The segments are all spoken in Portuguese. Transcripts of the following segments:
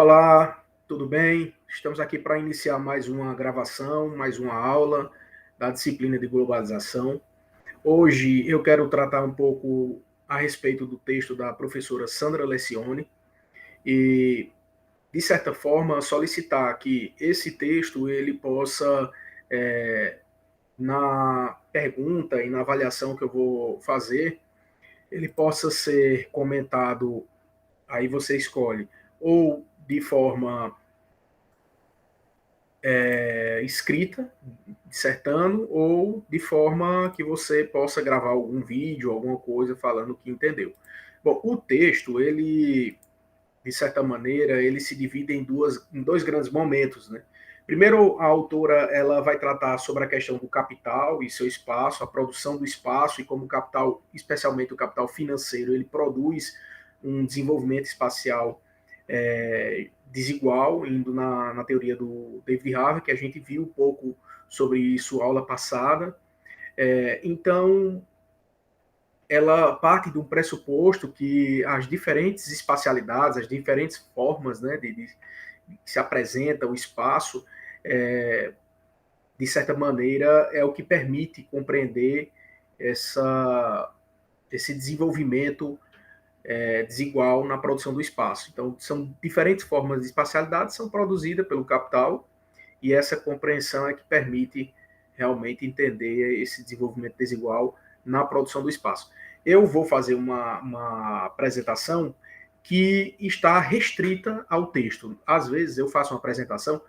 Olá, tudo bem? Estamos aqui para iniciar mais uma gravação, mais uma aula da disciplina de globalização. Hoje eu quero tratar um pouco a respeito do texto da professora Sandra Lencioni e, de certa forma, solicitar que esse texto ele possa, na pergunta e na avaliação que eu vou fazer, ele possa ser comentado, aí você escolhe, ou de forma escrita, dissertando, ou de forma que você possa gravar algum vídeo, alguma coisa falando o que entendeu. Bom, o texto, ele, de certa maneira, ele se divide em dois grandes momentos, né? Primeiro, a autora ela vai tratar sobre a questão do capital e seu espaço, a produção do espaço e como o capital, especialmente o capital financeiro, ele produz um desenvolvimento espacial desigual, indo na teoria do David Harvey, que a gente viu um pouco sobre isso aula passada. Então, ela parte do pressuposto que as diferentes espacialidades, as diferentes formas, né, de se apresenta o espaço, de certa maneira, é o que permite compreender esse desenvolvimento desigual na produção do espaço. Então, são diferentes formas de espacialidade são produzidas pelo capital e essa compreensão é que permite realmente entender esse desenvolvimento desigual na produção do espaço. Eu vou fazer uma apresentação que está restrita ao texto. Às vezes eu faço uma apresentação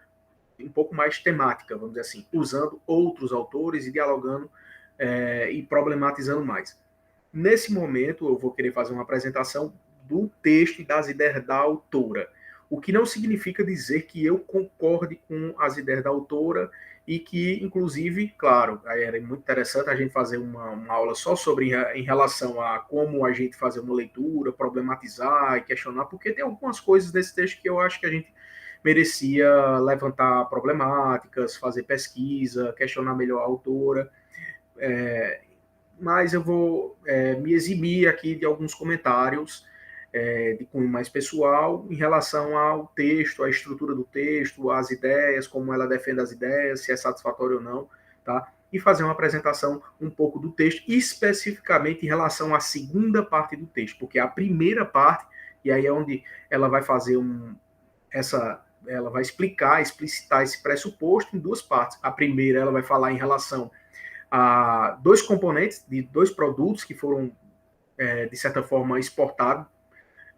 um pouco mais temática, vamos dizer assim, usando outros autores e dialogando e problematizando mais. Nesse momento, eu vou querer fazer uma apresentação do texto e das ideias da autora, o que não significa dizer que eu concorde com as ideias da autora e que, inclusive, claro, era muito interessante a gente fazer uma aula só sobre em relação a como a gente fazer uma leitura, problematizar e questionar, porque tem algumas coisas desse texto que eu acho que a gente merecia levantar problemáticas, fazer pesquisa, questionar melhor a autora, mas eu vou me eximir aqui de alguns comentários de cunho mais pessoal em relação ao texto, à estrutura do texto, às ideias, como ela defende as ideias, se é satisfatório ou não, tá? E fazer uma apresentação um pouco do texto, especificamente em relação à segunda parte do texto, porque a primeira parte, e aí é onde ela vai fazer ela vai explicitar esse pressuposto em duas partes. A primeira, ela vai falar em relação a dois componentes de dois produtos que foram, de certa forma, exportados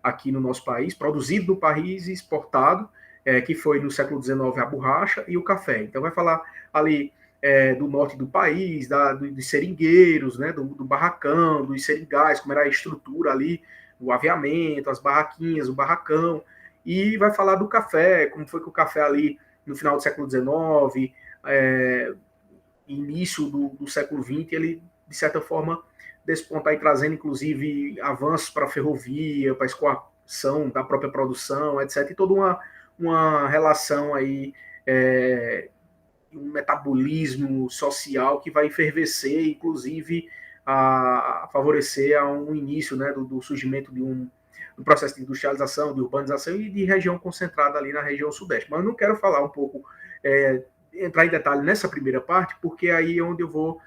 aqui no nosso país, produzido no país e exportado, que foi no século XIX a borracha e o café. Então vai falar ali do norte do país, dos seringueiros, né, do barracão, dos seringais, como era a estrutura ali, o aviamento, as barraquinhas, o barracão, e vai falar do café, como foi que o café ali no final do século XIX, início do século XX, ele, de certa forma, despontar e trazendo, inclusive, avanços para a ferrovia, para a escoação da própria produção, etc. E toda uma relação aí, um metabolismo social que vai efervescer, inclusive, a favorecer a um início, né, do surgimento do processo de industrialização, de urbanização e de região concentrada ali na região sudeste. Mas eu não quero falar um pouco, entrar em detalhe nessa primeira parte, porque aí é onde eu vou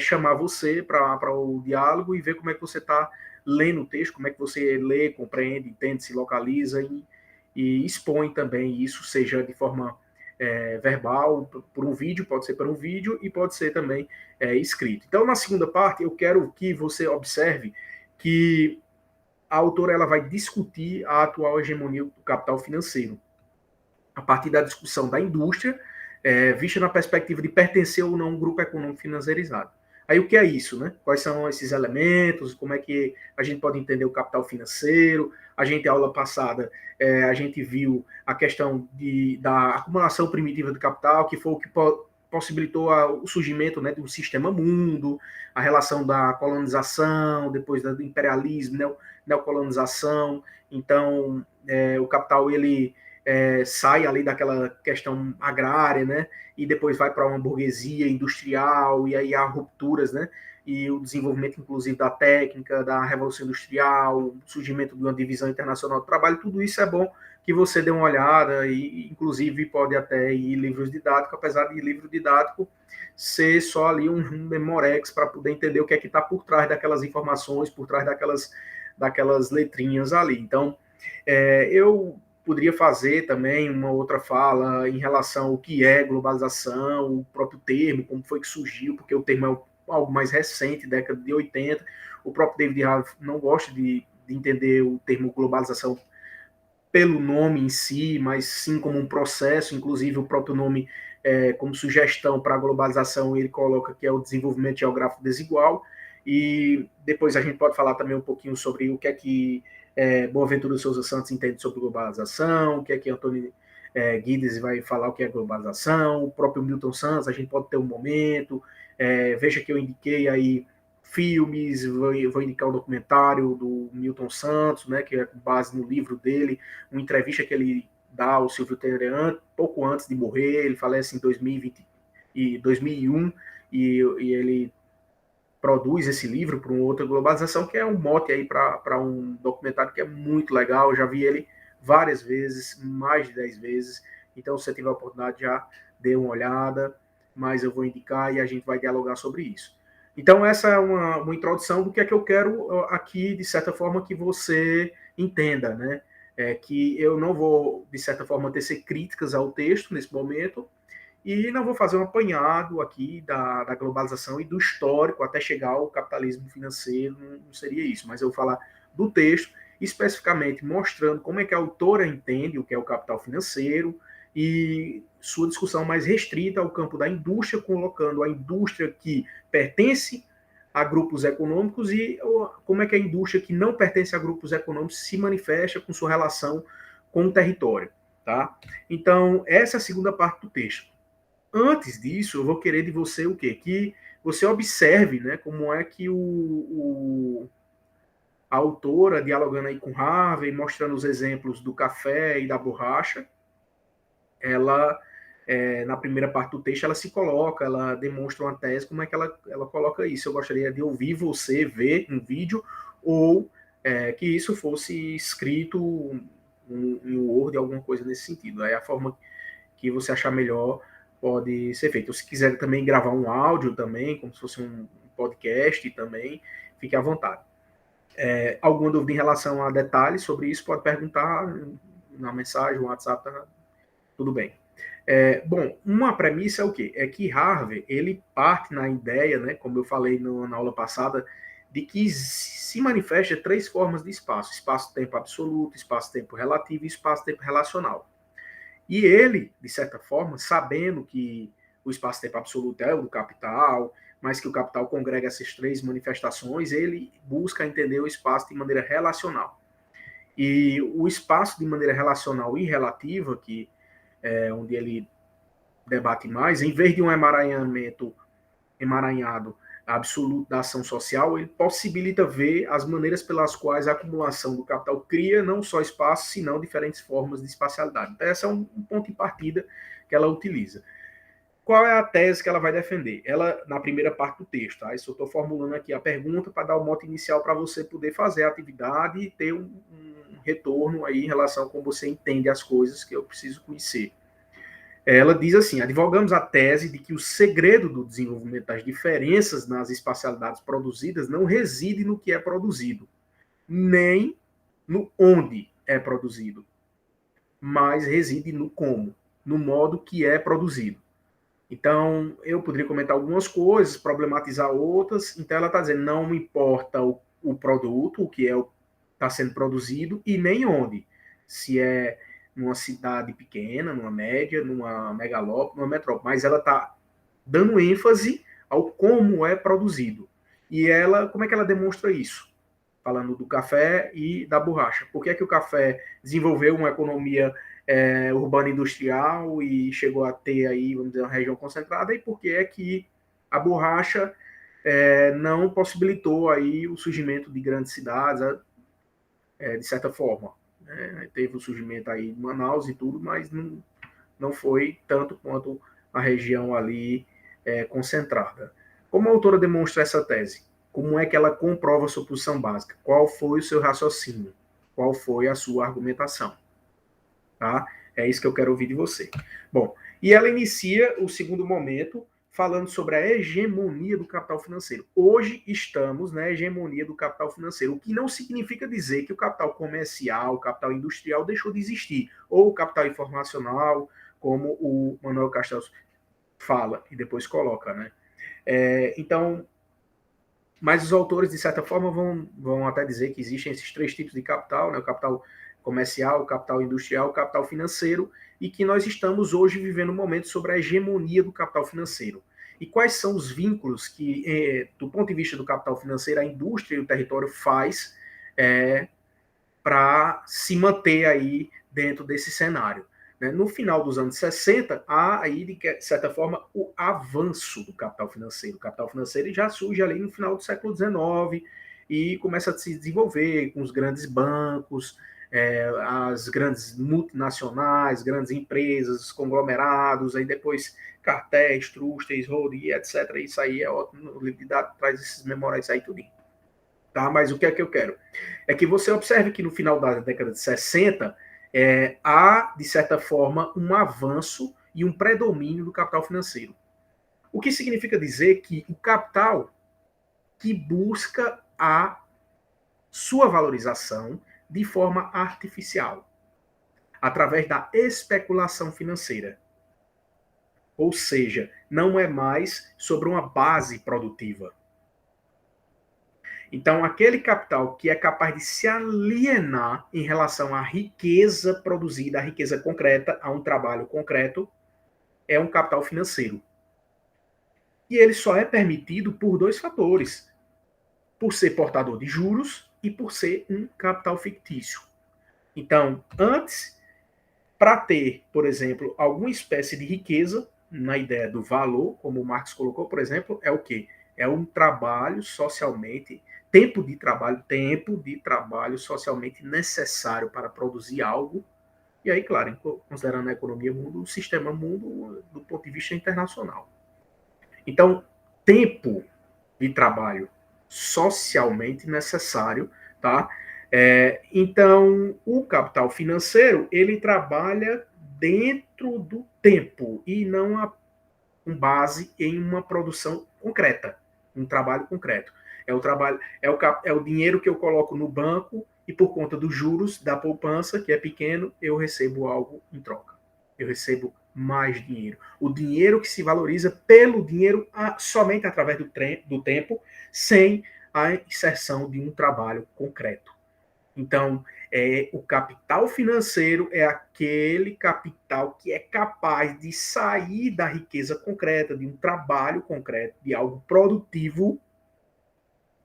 chamar você para o diálogo e ver como é que você está lendo o texto, como é que você lê, compreende, entende, se localiza e expõe também isso, seja de forma verbal, por um vídeo, pode ser por um vídeo e pode ser também escrito. Então, na segunda parte, eu quero que você observe que a autora ela vai discutir a atual hegemonia do capital financeiro, a partir da discussão da indústria, vista na perspectiva de pertencer ou não a um grupo econômico financiarizado. Aí o que é isso, né? Quais são esses elementos? Como é que a gente pode entender o capital financeiro? A gente, aula passada, a gente viu a questão da acumulação primitiva do capital, que foi o que possibilitou o surgimento, né, do sistema mundo, a relação da colonização, depois do imperialismo, neocolonização. Então, o capital, ele sai ali daquela questão agrária, né? E depois vai para uma burguesia industrial, e aí há rupturas, né? e o desenvolvimento, inclusive, da técnica, da Revolução Industrial, o surgimento de uma divisão internacional do trabalho, tudo isso é bom que você dê uma olhada e, inclusive, pode até ir livros didáticos, apesar de livro didático ser só ali um memorex para poder entender o que é que está por trás daquelas informações, por trás daquelas letrinhas ali. Então, eu poderia fazer também uma outra fala em relação ao que é globalização, o próprio termo, como foi que surgiu, porque o termo é algo mais recente, década de 80. O próprio David Harvey não gosta de entender o termo globalização pelo nome em si, mas sim como um processo, inclusive o próprio nome como sugestão para a globalização, ele coloca que é o desenvolvimento geográfico desigual, e depois a gente pode falar também um pouquinho sobre o que é que Boaventura de Souza Santos entende sobre globalização, o que é que Antônio Guedes vai falar o que é globalização, o próprio Milton Santos, a gente pode ter um momento, veja que eu indiquei aí filmes, vou indicar um documentário do Milton Santos, né, que é com base no livro dele, uma entrevista que ele dá ao Silvio Teran, pouco antes de morrer, ele falece em 2020 e 2001, e ele produz esse livro para uma outra globalização, que é um mote aí para um documentário que é muito legal, eu já vi ele várias vezes, mais de 10 vezes, então se você tiver a oportunidade já dê uma olhada, mas eu vou indicar e a gente vai dialogar sobre isso. Então essa é uma introdução do que é que eu quero aqui, de certa forma, que você entenda, né? Que eu não vou, de certa forma, tecer críticas ao texto nesse momento, e não vou fazer um apanhado aqui da globalização e do histórico até chegar ao capitalismo financeiro, não seria isso, mas eu vou falar do texto, especificamente mostrando como é que a autora entende o que é o capital financeiro e sua discussão mais restrita ao campo da indústria, colocando a indústria que pertence a grupos econômicos e como é que a indústria que não pertence a grupos econômicos se manifesta com sua relação com o território. Tá? Então, essa é a segunda parte do texto. Antes disso, eu vou querer de você o quê? Que você observe, né, como é que a autora, dialogando aí com Harvey, mostrando os exemplos do café e da borracha, ela, na primeira parte do texto, ela se coloca, ela demonstra uma tese, como é que ela coloca isso. Eu gostaria de ouvir você ver um vídeo, ou que isso fosse escrito em Word, alguma coisa nesse sentido. Aí a forma que você achar melhor pode ser feito. Se quiser também gravar um áudio também, como se fosse um podcast também, fique à vontade. Alguma dúvida em relação a detalhes sobre isso, pode perguntar na mensagem, no WhatsApp, tá tudo bem. Bom, uma premissa é o quê? É que Harvey, ele parte na ideia, né, como eu falei na aula passada, de que se manifesta três formas de espaço: espaço-tempo absoluto, espaço-tempo relativo e espaço-tempo relacional. E ele, de certa forma, sabendo que o espaço-tempo absoluto é o do capital, mas que o capital congrega essas três manifestações, ele busca entender o espaço de maneira relacional. E o espaço de maneira relacional e relativa, que é onde ele debate mais, em vez de um emaranhado absoluto da ação social, ele possibilita ver as maneiras pelas quais a acumulação do capital cria não só espaço, senão diferentes formas de espacialidade. Então, esse é um ponto de partida que ela utiliza. Qual é a tese que ela vai defender? Ela, na primeira parte do texto, tá? Isso eu estou formulando aqui a pergunta para dar o mote inicial para você poder fazer a atividade e ter um retorno aí em relação a como você entende as coisas que eu preciso conhecer. Ela diz assim: advogamos a tese de que o segredo do desenvolvimento das diferenças nas espacialidades produzidas não reside no que é produzido, nem no onde é produzido, mas reside no como, no modo que é produzido. Então, eu poderia comentar algumas coisas, problematizar outras. Então, ela está dizendo: não importa o produto, o que está sendo produzido, e nem onde. Se é numa cidade pequena, numa média, numa megalópole, numa metrópole. Mas ela está dando ênfase ao como é produzido. E ela, como é que ela demonstra isso? Falando do café e da borracha. Por que é que o café desenvolveu uma economia urbana industrial e chegou a ter aí, vamos dizer, uma região concentrada, e por que é que a borracha não possibilitou aí o surgimento de grandes cidades, de certa forma. Teve o surgimento aí de Manaus e tudo, mas não foi tanto quanto a região ali concentrada. Como a autora demonstra essa tese? Como é que ela comprova a sua posição básica? Qual foi o seu raciocínio? Qual foi a sua argumentação? Tá? É isso que eu quero ouvir de você. Bom, e ela inicia o segundo momento falando sobre a hegemonia do capital financeiro. Hoje estamos na hegemonia do capital financeiro, o que não significa dizer que o capital comercial, o capital industrial deixou de existir, ou o capital informacional, como o Manuel Castells fala e depois coloca, né? Então, mas os autores, de certa forma, vão até dizer que existem esses três tipos de capital, né? O capital comercial, o capital industrial, o capital financeiro, e que nós estamos hoje vivendo um momento sobre a hegemonia do capital financeiro. E quais são os vínculos que, do ponto de vista do capital financeiro, a indústria e o território faz para se manter aí dentro desse cenário? No final dos anos 60, há aí, de certa forma, o avanço do capital financeiro. O capital financeiro já surge ali no final do século XIX e começa a se desenvolver com os grandes bancos, as grandes multinacionais, grandes empresas, conglomerados, aí depois cartéis, trustes, holding, etc. Isso aí é ótimo, o livro de dados traz esses memórias aí tudinho. Tá? Mas o que é que eu quero? É que você observe que no final da década de 60, há, de certa forma, um avanço e um predomínio do capital financeiro. O que significa dizer que o capital que busca a sua valorização de forma artificial, através da especulação financeira. Ou seja, não é mais sobre uma base produtiva. Então, aquele capital que é capaz de se alienar em relação à riqueza produzida, à riqueza concreta, a um trabalho concreto, é um capital financeiro. E ele só é permitido por dois fatores: por ser portador de juros e por ser um capital fictício. Então, antes, para ter, por exemplo, alguma espécie de riqueza, na ideia do valor, como o Marx colocou, por exemplo, é o quê? É um trabalho socialmente, tempo de trabalho socialmente necessário para produzir algo. E aí, claro, considerando a economia mundo, o sistema mundo do ponto de vista internacional. Então, tempo de trabalho socialmente necessário, tá? Então, o capital financeiro, ele trabalha dentro do tempo e não com base em uma produção concreta, um trabalho concreto. É o dinheiro que eu coloco no banco e por conta dos juros da poupança, que é pequeno, eu recebo algo em troca. Eu recebo mais dinheiro. O dinheiro que se valoriza pelo dinheiro somente através do tempo, sem a inserção de um trabalho concreto. Então, o capital financeiro é aquele capital que é capaz de sair da riqueza concreta, de um trabalho concreto, de algo produtivo,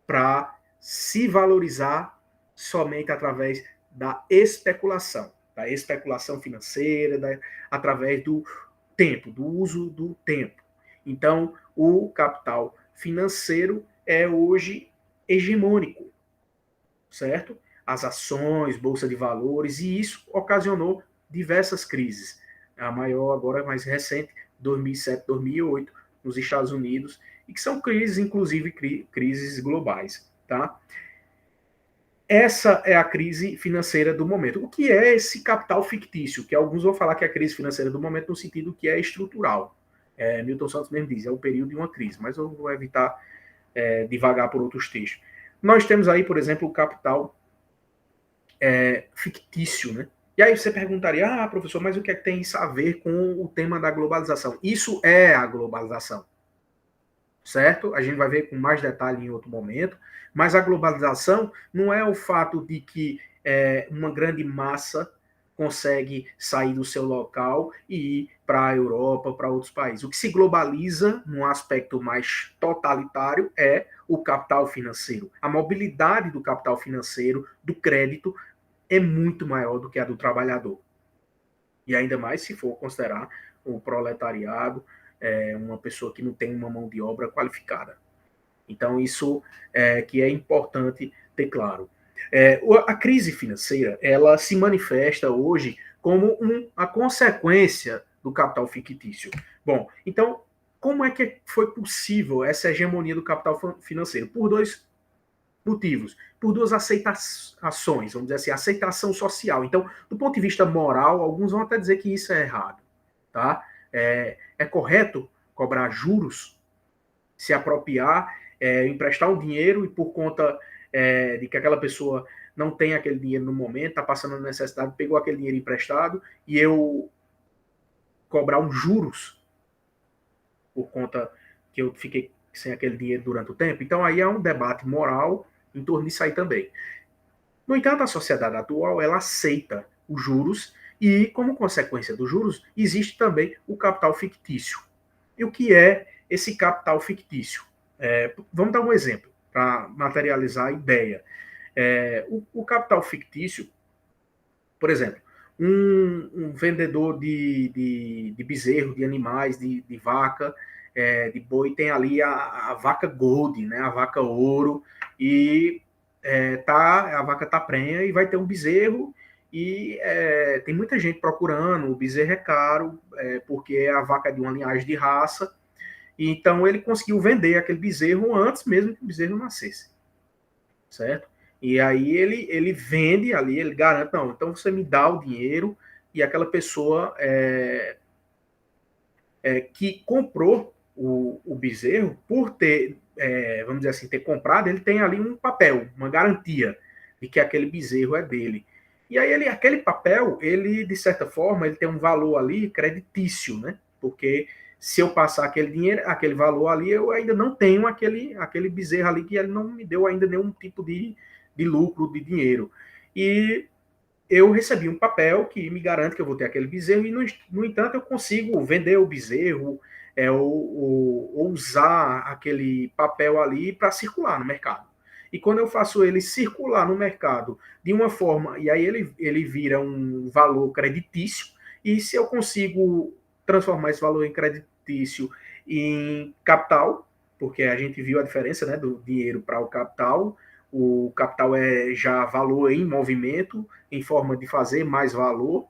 para se valorizar somente através da especulação financeira, através do tempo, do uso do tempo. Então, o capital financeiro é hoje hegemônico, certo? As ações, bolsa de valores, e isso ocasionou diversas crises. A maior agora, mais recente, 2007, 2008, nos Estados Unidos, e que são crises, inclusive crises globais, tá? Essa é a crise financeira do momento. O que é esse capital fictício? Que alguns vão falar que é a crise financeira do momento no sentido que é estrutural. Milton Santos mesmo diz, é o período de uma crise, mas eu vou evitar divagar por outros textos. Nós temos aí, por exemplo, o capital fictício, né? E aí você perguntaria, professor, mas o que é que tem isso a ver com o tema da globalização? Isso é a globalização, certo? A gente vai ver com mais detalhe em outro momento, mas a globalização não é o fato de que uma grande massa consegue sair do seu local e ir para a Europa, para outros países. O que se globaliza, num aspecto mais totalitário, é o capital financeiro. A mobilidade do capital financeiro, do crédito, é muito maior do que a do trabalhador. E ainda mais se for considerar o proletariado, uma pessoa que não tem uma mão de obra qualificada. Então, isso que é importante ter claro. A crise financeira, ela se manifesta hoje como a consequência do capital fictício. Bom, então, como é que foi possível essa hegemonia do capital financeiro? Por dois motivos, por duas aceitações, vamos dizer assim, aceitação social. Então, do ponto de vista moral, alguns vão até dizer que isso é errado, tá? É correto cobrar juros, se apropriar, emprestar um dinheiro e por conta de que aquela pessoa não tem aquele dinheiro no momento, está passando necessidade, pegou aquele dinheiro emprestado e eu cobrar uns juros por conta que eu fiquei sem aquele dinheiro durante o tempo. Então aí há um debate moral em torno disso aí também. No entanto, a sociedade atual, ela aceita os juros e, como consequência dos juros, existe também o capital fictício. E o que é esse capital fictício? Vamos dar um exemplo para materializar a ideia. O capital fictício, por exemplo, um vendedor de bezerro, de animais, de vaca, de boi, tem ali a vaca gold, né, a vaca ouro, e a vaca tá prenha e vai ter um bezerro, e tem muita gente procurando, o bezerro é caro, porque a vaca é de uma linhagem de raça, então ele conseguiu vender aquele bezerro antes mesmo que o bezerro nascesse, certo? E aí ele vende ali, ele garante, não, então você me dá o dinheiro e aquela pessoa que comprou o bezerro, por ter, vamos dizer assim, ter comprado, ele tem ali um papel, uma garantia de que aquele bezerro é dele. E aí aquele papel, ele, de certa forma, ele tem um valor ali creditício, né? Porque se eu passar aquele dinheiro, aquele valor ali, eu ainda não tenho aquele bezerro ali que ele não me deu ainda nenhum tipo de lucro, de dinheiro. E eu recebi um papel que me garante que eu vou ter aquele bezerro, e, no entanto, eu consigo vender o bezerro ou usar aquele papel ali para circular no mercado. E quando eu faço ele circular no mercado de uma forma, e aí ele vira um valor creditício, e se eu consigo transformar esse valor em creditício em capital, porque a gente viu a diferença, né, do dinheiro para o capital é já valor em movimento, em forma de fazer mais valor.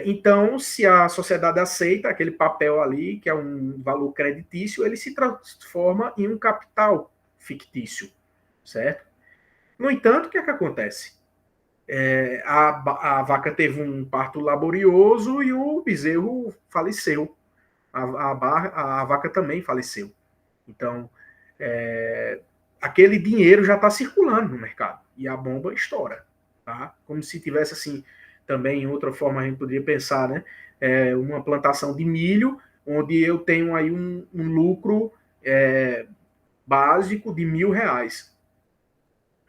Então, se a sociedade aceita aquele papel ali, que é um valor creditício, ele se transforma em um capital fictício, certo? No entanto, o que é que acontece? A vaca teve um parto laborioso e o bezerro faleceu. A vaca também faleceu. Então, aquele dinheiro já está circulando no mercado e a bomba estoura, tá? Como se tivesse assim, também outra forma a gente poderia pensar, né? Uma plantação de milho, onde eu tenho aí um lucro básico de R$ 1.000,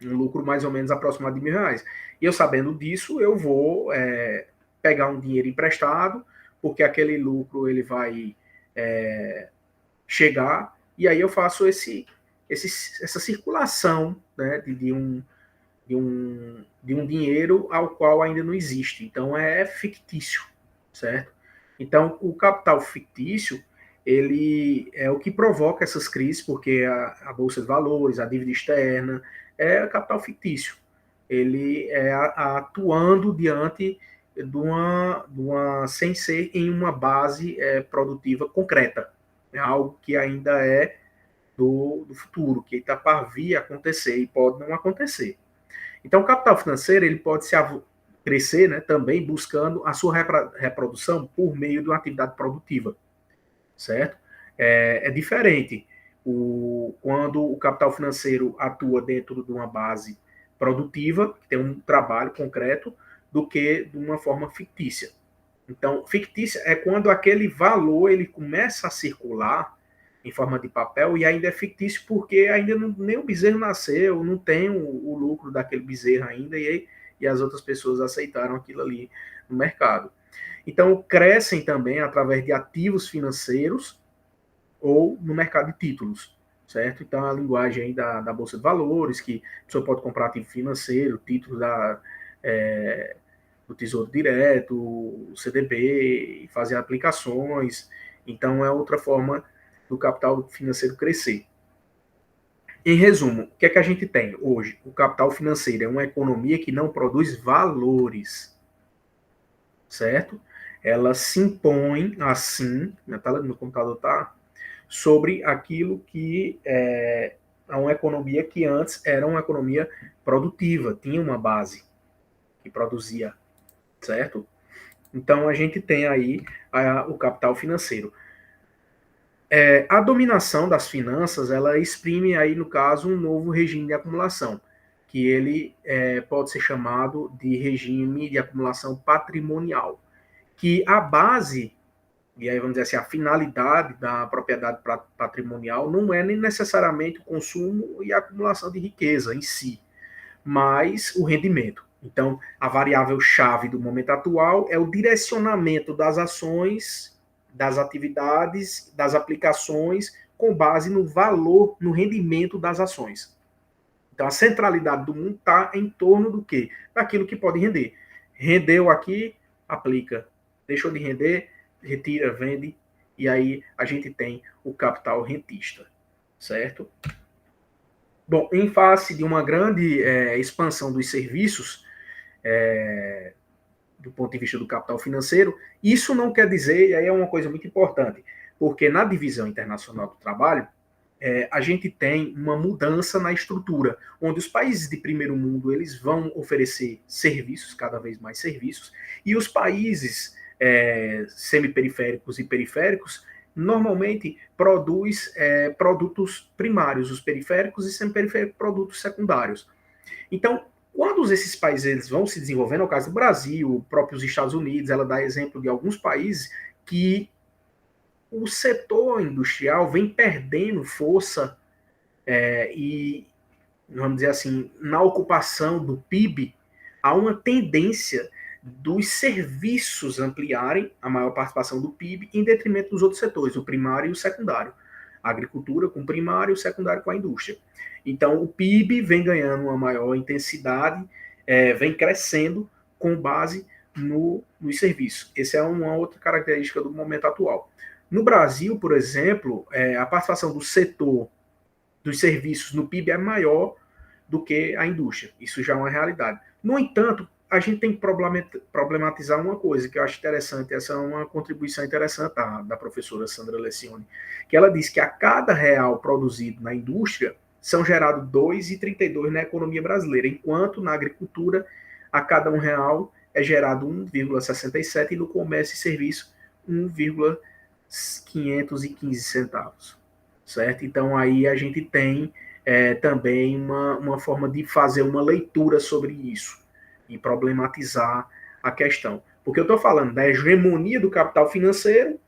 um lucro mais ou menos aproximado de R$ 1.000. E eu sabendo disso, eu vou pegar um dinheiro emprestado, porque aquele lucro ele vai chegar, e aí eu faço essa circulação, né, de um dinheiro ao qual ainda não existe. Então é fictício, certo? Então o capital fictício ele é o que provoca essas crises, porque a bolsa de valores, a dívida externa, é capital fictício. Ele é atuando diante sem ser em uma base produtiva concreta. É algo que ainda é do futuro, que está para vir acontecer e pode não acontecer. Então, o capital financeiro ele pode crescer, né, também buscando a sua reprodução por meio de uma atividade produtiva, certo? É diferente quando o capital financeiro atua dentro de uma base produtiva, que tem um trabalho concreto, do que de uma forma fictícia. Então, fictícia é quando aquele valor ele começa a circular em forma de papel e ainda é fictício porque ainda nem o bezerro nasceu, não tem o lucro daquele bezerro ainda e as outras pessoas aceitaram aquilo ali no mercado. Então, crescem também através de ativos financeiros ou no mercado de títulos, certo? Então, a linguagem aí da Bolsa de Valores, que a pessoa pode comprar ativo financeiro, títulos do Tesouro Direto, o CDB, fazer aplicações. Então, é outra forma do capital financeiro crescer. Em resumo, o que é que a gente tem hoje? O capital financeiro é uma economia que não produz valores, certo? Ela se impõe assim, minha tela do meu computador tá, sobre aquilo que é uma economia que antes era uma economia produtiva, tinha uma base que produzia, certo? Então a gente tem aí o capital financeiro. A dominação das finanças, ela exprime aí, no caso, um novo regime de acumulação, que ele pode ser chamado de regime de acumulação patrimonial, que a base, e aí vamos dizer assim, a finalidade da propriedade patrimonial não é nem necessariamente o consumo e a acumulação de riqueza em si, mas o rendimento. Então, a variável chave do momento atual é o direcionamento das ações, das atividades, das aplicações, com base no valor, no rendimento das ações. Então, a centralidade do mundo está em torno do quê? Daquilo que pode render. Rendeu aqui, aplica. Deixou de render, retira, vende, e aí a gente tem o capital rentista, certo? Bom, em face de uma grande expansão dos serviços, do ponto de vista do capital financeiro, isso não quer dizer, e aí é uma coisa muito importante, porque na divisão internacional do trabalho, a gente tem uma mudança na estrutura, onde os países de primeiro mundo eles vão oferecer serviços, cada vez mais serviços, e os países semiperiféricos e periféricos normalmente produz produtos primários, os periféricos e semiperiféricos produtos secundários. Então, quando esses países eles vão se desenvolvendo, é o caso do Brasil, próprios Estados Unidos, ela dá exemplo de alguns países que o setor industrial vem perdendo força e, vamos dizer assim, na ocupação do PIB, há uma tendência dos serviços ampliarem a maior participação do PIB em detrimento dos outros setores, o primário e o secundário. A agricultura com o primário e o secundário com a indústria. Então, o PIB vem ganhando uma maior intensidade, vem crescendo com base nos serviços. Essa é uma outra característica do momento atual. No Brasil, por exemplo, a participação do setor dos serviços no PIB é maior do que a indústria. Isso já é uma realidade. No entanto, a gente tem que problematizar uma coisa que eu acho interessante, essa é uma contribuição interessante da professora Sandra Lecioni, que ela diz que a cada real produzido na indústria, são gerados 2,32 na economia brasileira, enquanto na agricultura, a cada R$ 1 é gerado 1,67 e no comércio e serviço 1,515 centavos. Certo? Então aí a gente tem também uma forma de fazer uma leitura sobre isso e problematizar a questão. Porque eu estou falando da hegemonia do capital financeiro,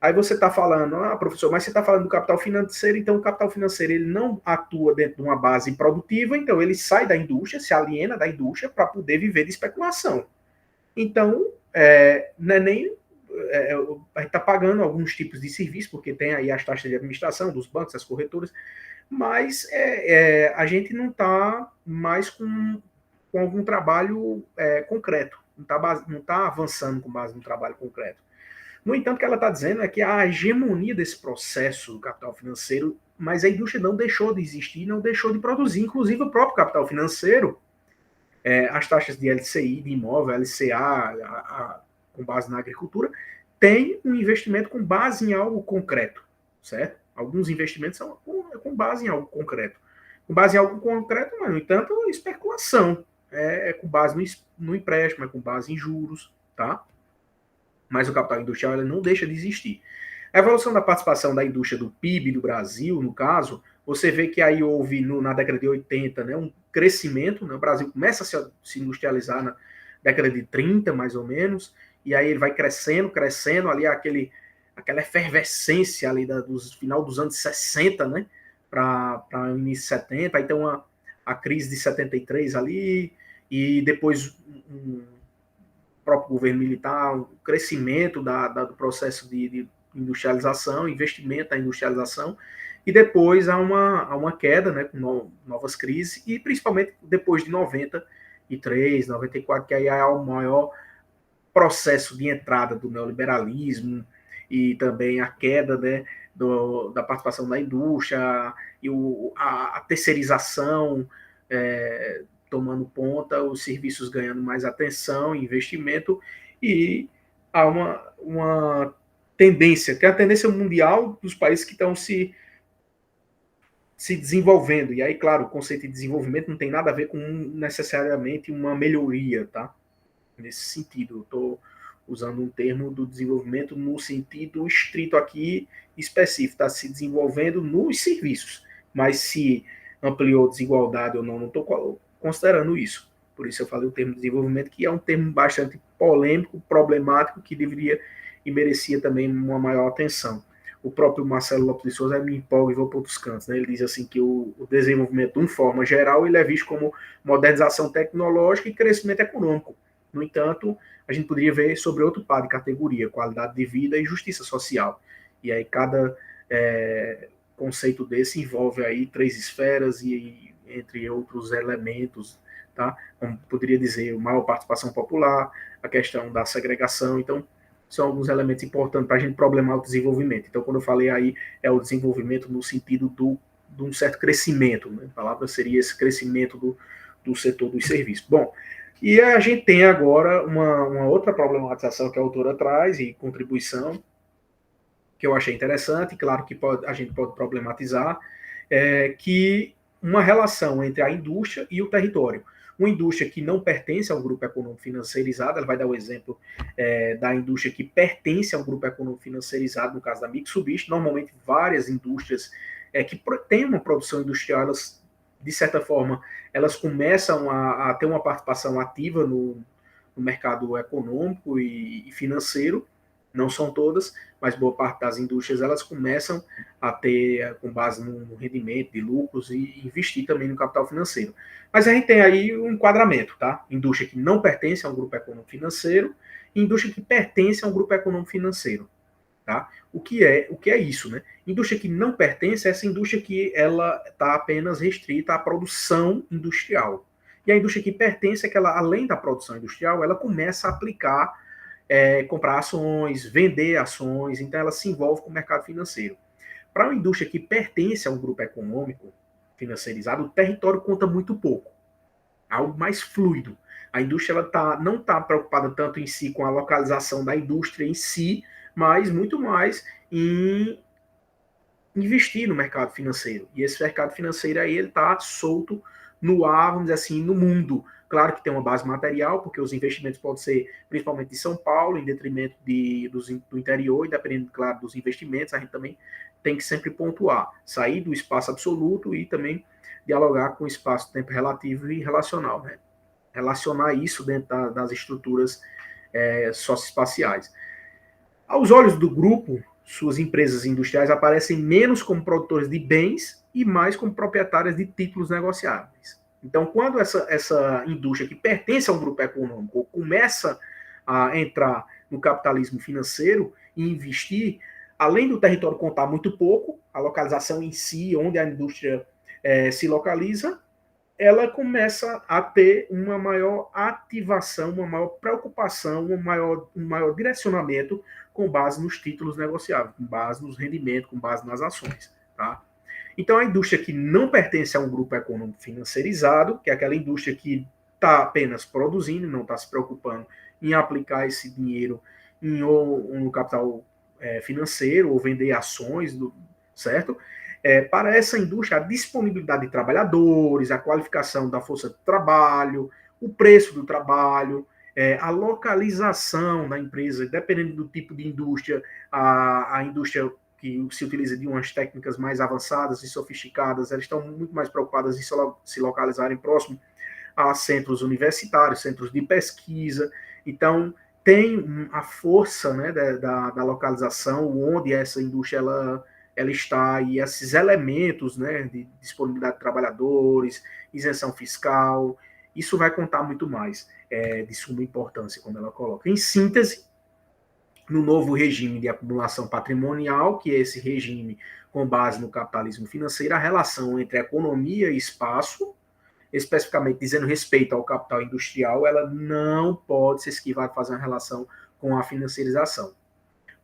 aí você está falando, professor, mas você está falando do capital financeiro, então o capital financeiro ele não atua dentro de uma base produtiva, então ele sai da indústria, se aliena da indústria para poder viver de especulação. Então, não é nem a gente está pagando alguns tipos de serviço, porque tem aí as taxas de administração dos bancos, das corretoras, mas a gente não está mais com algum trabalho concreto, não tá avançando com base no trabalho concreto. No entanto, o que ela está dizendo é que a hegemonia desse processo do capital financeiro, mas a indústria não deixou de existir, não deixou de produzir, inclusive o próprio capital financeiro, as taxas de LCI, de imóvel, LCA, com base na agricultura, tem um investimento com base em algo concreto, certo? Alguns investimentos são com base em algo concreto. Com base em algo concreto, mas, no entanto, especulação. É com base no empréstimo, é com base em juros, tá? Mas o capital industrial ele não deixa de existir. A evolução da participação da indústria do PIB do Brasil, no caso, você vê que aí houve, na década de 80, né, um crescimento, né, o Brasil começa a se industrializar na década de 30, mais ou menos, e aí ele vai crescendo, ali aquela efervescência ali dos final dos anos 60, né, para o início de 70, aí tem a crise de 73 ali, e depois próprio governo militar, um crescimento do processo de industrialização, investimento na industrialização, e depois há uma queda, né, com novas crises, e principalmente depois de 93, 94, que aí há o maior processo de entrada do neoliberalismo, e também a queda, né, da participação da indústria, e a terceirização, tomando conta, os serviços ganhando mais atenção, investimento, e há uma tendência, que é a tendência mundial dos países que estão se desenvolvendo. E aí, claro, o conceito de desenvolvimento não tem nada a ver com necessariamente uma melhoria, tá? Nesse sentido, eu estou usando um termo do desenvolvimento no sentido estrito aqui, específico, está se desenvolvendo nos serviços, mas se ampliou desigualdade ou não, não estou considerando isso. Por isso eu falei o termo desenvolvimento, que é um termo bastante polêmico, problemático, que deveria e merecia também uma maior atenção. O próprio Marcelo Lopes de Souza me empolga e vou para outros cantos. Né? Ele diz assim que o desenvolvimento, de uma forma geral, ele é visto como modernização tecnológica e crescimento econômico. No entanto, a gente poderia ver sobre outro par de categoria, qualidade de vida e justiça social. E aí cada conceito desse envolve aí 3 esferas e entre outros elementos, tá? Como poderia dizer, maior participação popular, a questão da segregação. Então, são alguns elementos importantes para a gente problemar o desenvolvimento. Então, quando eu falei aí, é o desenvolvimento no sentido de um certo crescimento. Né? A palavra seria esse crescimento do setor dos serviços. Bom, e a gente tem agora uma outra problematização que a autora traz e contribuição, que eu achei interessante, claro que a gente pode problematizar, que uma relação entre a indústria e o território. Uma indústria que não pertence ao grupo econômico financeirizado, ela vai dar o exemplo da indústria que pertence ao grupo econômico financeirizado, no caso da Mitsubishi. Normalmente, várias indústrias que têm uma produção industrial, elas, de certa forma, elas começam a ter uma participação ativa no mercado econômico e financeiro. Não são todas, mas boa parte das indústrias elas começam a ter, com base no rendimento de lucros, e investir também no capital financeiro. Mas a gente tem aí um enquadramento, tá? Indústria que não pertence a um grupo econômico financeiro e indústria que pertence a um grupo econômico financeiro, tá? O que é isso, né? Indústria que não pertence é essa indústria que ela está apenas restrita à produção industrial. E a indústria que pertence é que ela, além da produção industrial, ela começa a aplicar comprar ações, vender ações, então ela se envolve com o mercado financeiro. Para uma indústria que pertence a um grupo econômico financeirizado, o território conta muito pouco, algo mais fluido. A indústria ela não está preocupada tanto em si com a localização da indústria em si, mas muito mais em investir no mercado financeiro. E esse mercado financeiro aí ele está solto no ar, vamos dizer assim, no mundo. Claro que tem uma base material, porque os investimentos podem ser principalmente de São Paulo, em detrimento do interior, e dependendo, claro, dos investimentos, a gente também tem que sempre pontuar, sair do espaço absoluto e também dialogar com o espaço-tempo relativo e relacional, né? Relacionar isso dentro das estruturas socioespaciais. Aos olhos do grupo, suas empresas industriais aparecem menos como produtores de bens e mais como proprietárias de títulos negociáveis. Então, quando essa indústria que pertence a um grupo econômico começa a entrar no capitalismo financeiro e investir, além do território contar muito pouco, a localização em si, onde a indústria se localiza, ela começa a ter uma maior ativação, uma maior preocupação, um maior direcionamento com base nos títulos negociáveis, com base nos rendimentos, com base nas ações. Tá? Então, a indústria que não pertence a um grupo econômico financeirizado, que é aquela indústria que está apenas produzindo, não está se preocupando em aplicar esse dinheiro em um capital financeiro ou vender ações, certo? Para essa indústria, a disponibilidade de trabalhadores, a qualificação da força de trabalho, o preço do trabalho, a localização da empresa, dependendo do tipo de indústria, a indústria que se utiliza de umas técnicas mais avançadas e sofisticadas, elas estão muito mais preocupadas em se localizarem próximo a centros universitários, centros de pesquisa. Então, tem a força, né, da localização, onde essa indústria ela está, e esses elementos, né, de disponibilidade de trabalhadores, isenção fiscal, isso vai contar muito mais, de suma importância, quando ela coloca. Em síntese, no novo regime de acumulação patrimonial, que é esse regime com base no capitalismo financeiro, a relação entre economia e espaço, especificamente dizendo respeito ao capital industrial, ela não pode se esquivar de fazer uma relação com a financiarização.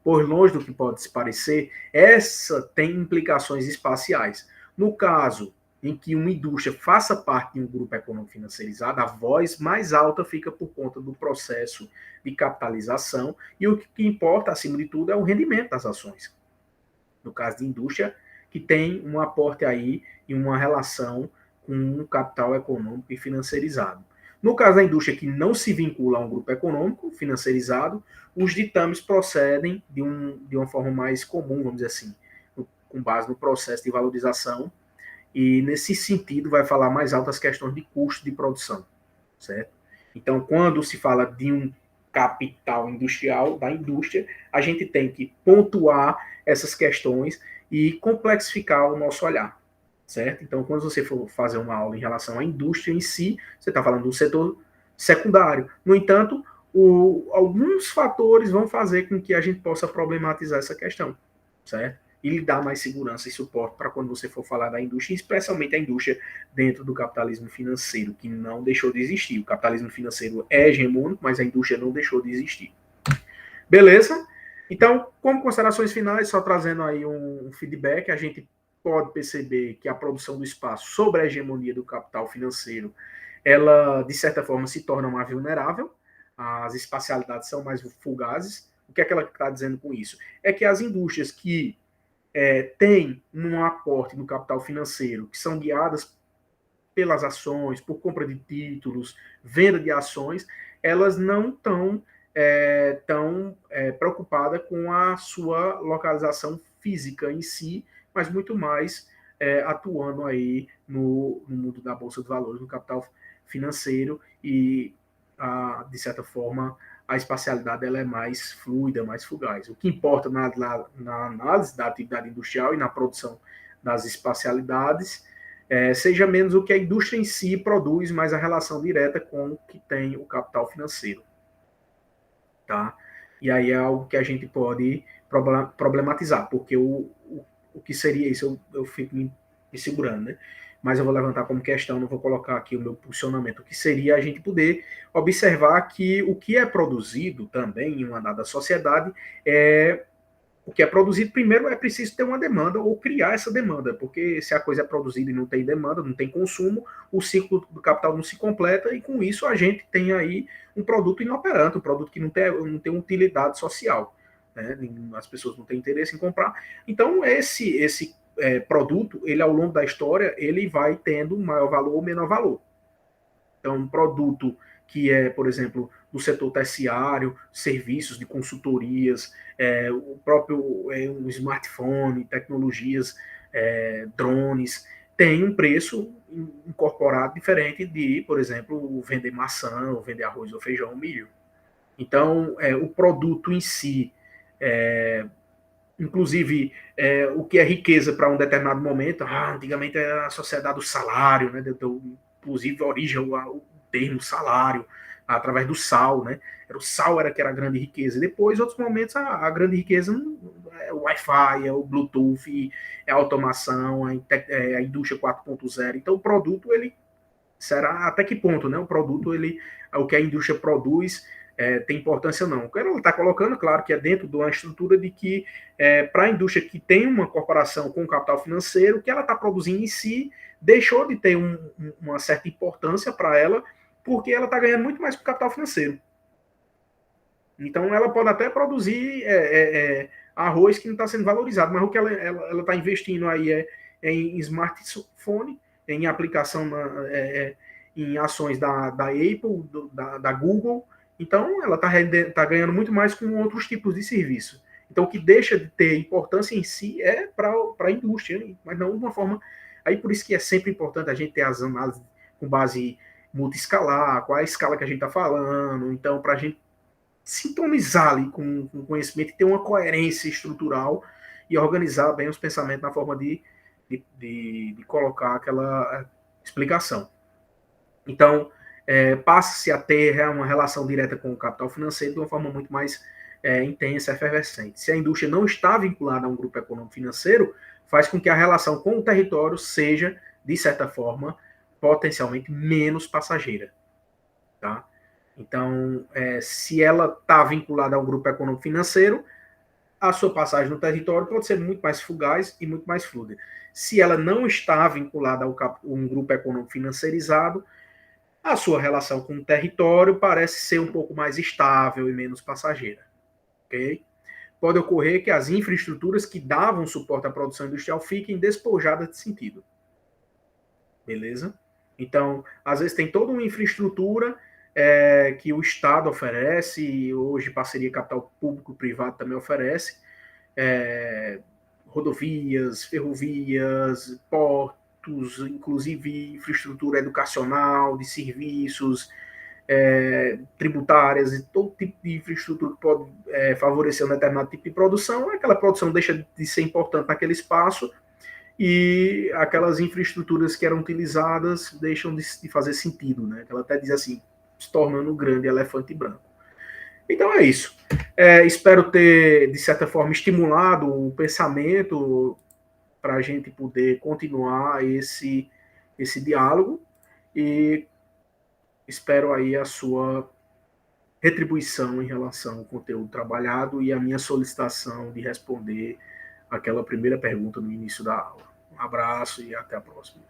Por longe do que pode se parecer, essa tem implicações espaciais. No caso em que uma indústria faça parte de um grupo econômico financeirizado, a voz mais alta fica por conta do processo de capitalização, e o que importa, acima de tudo, é o rendimento das ações. No caso de indústria, que tem um aporte aí e uma relação com um capital econômico e financeirizado. No caso da indústria que não se vincula a um grupo econômico financeirizado, os ditames procedem de uma forma mais comum, vamos dizer assim, com base no processo de valorização, e nesse sentido vai falar mais alto as questões de custo de produção, certo? Então, quando se fala de um capital industrial, da indústria, a gente tem que pontuar essas questões e complexificar o nosso olhar, certo? Então, quando você for fazer uma aula em relação à indústria em si, você está falando do setor secundário. No entanto, alguns fatores vão fazer com que a gente possa problematizar essa questão, certo? E lhe dar mais segurança e suporte para quando você for falar da indústria, especialmente a indústria dentro do capitalismo financeiro, que não deixou de existir. O capitalismo financeiro é hegemônico, mas a indústria não deixou de existir. Beleza? Então, como considerações finais, só trazendo aí um feedback, a gente pode perceber que a produção do espaço sobre a hegemonia do capital financeiro, ela, de certa forma, se torna mais vulnerável, as espacialidades são mais fugazes. O que é que ela está dizendo com isso? É que as indústrias que têm um aporte no capital financeiro, que são guiadas pelas ações, por compra de títulos, venda de ações, elas não estão tão preocupadas com a sua localização física em si, mas muito mais atuando aí no mundo da Bolsa de Valores, no capital financeiro, e, de certa forma, a espacialidade ela é mais fluida, mais fugaz. O que importa na análise da atividade industrial e na produção das espacialidades seja menos o que a indústria em si produz, mas a relação direta com o que tem o capital financeiro. Tá? E aí é algo que a gente pode problematizar, porque o que seria isso, eu fico me segurando, né? Mas eu vou levantar como questão, não vou colocar aqui o meu posicionamento, o que seria a gente poder observar que o que é produzido também em uma dada sociedade o que é produzido primeiro é preciso ter uma demanda ou criar essa demanda, porque se a coisa é produzida e não tem demanda, não tem consumo, o ciclo do capital não se completa e com isso a gente tem aí um produto inoperante, um produto que não tem utilidade social, né? As pessoas não têm interesse em comprar. Então esse produto, ele ao longo da história, ele vai tendo maior valor ou menor valor. Então, um produto que é, por exemplo, do setor terciário, serviços de consultorias, o próprio um smartphone, tecnologias, drones, tem um preço incorporado diferente de, por exemplo, vender maçã, ou vender arroz ou feijão ou milho. Então, o produto em si, inclusive, o que é riqueza para um determinado momento, antigamente era a sociedade do salário, né? Inclusive, origem o termo salário, através do sal, né? O sal era que era a grande riqueza. Depois, outros momentos, a grande riqueza é o Wi-Fi, é o Bluetooth, é a automação, a indústria 4.0. Então, o produto, ele será até que ponto, né? O produto, ele, o que a indústria produz, tem importância ou não. Ela está colocando, claro, que é dentro de uma estrutura de que, para a indústria que tem uma corporação com capital financeiro, o que ela está produzindo em si deixou de ter uma certa importância para ela, porque ela está ganhando muito mais com capital financeiro. Então, ela pode até produzir arroz que não está sendo valorizado, mas o que ela está investindo aí em smartphone, em aplicação, em ações da Apple, da Google. Então, ela está ganhando muito mais com outros tipos de serviço. Então, o que deixa de ter importância em si é para a indústria, mas não de uma forma. Aí, por isso que é sempre importante a gente ter as análises com base multiescalar, qual é a escala que a gente está falando. Então, para a gente sintonizar ali com o conhecimento e ter uma coerência estrutural e organizar bem os pensamentos na forma de colocar aquela explicação. Então, passa-se a ter uma relação direta com o capital financeiro de uma forma muito mais intensa, efervescente. Se a indústria não está vinculada a um grupo econômico financeiro, faz com que a relação com o território seja, de certa forma, potencialmente menos passageira. Tá? Então, se ela está vinculada ao grupo econômico financeiro, a sua passagem no território pode ser muito mais fugaz e muito mais fluida. Se ela não está vinculada a um grupo econômico financeirizado, a sua relação com o território parece ser um pouco mais estável e menos passageira. Okay? Pode ocorrer que as infraestruturas que davam suporte à produção industrial fiquem despojadas de sentido. Beleza? Então, às vezes tem toda uma infraestrutura que o Estado oferece, e hoje parceria capital público-privado também oferece, rodovias, ferrovias, portos, inclusive infraestrutura educacional, de serviços, tributárias e todo tipo de infraestrutura que pode favorecer um determinado tipo de produção, aquela produção deixa de ser importante naquele espaço e aquelas infraestruturas que eram utilizadas deixam de fazer sentido, né? Ela até diz assim, se tornando um grande elefante branco. Então é isso. Espero ter, de certa forma, estimulado o pensamento para a gente poder continuar esse diálogo e espero aí a sua retribuição em relação ao conteúdo trabalhado e a minha solicitação de responder aquela primeira pergunta no início da aula. Um abraço e até a próxima.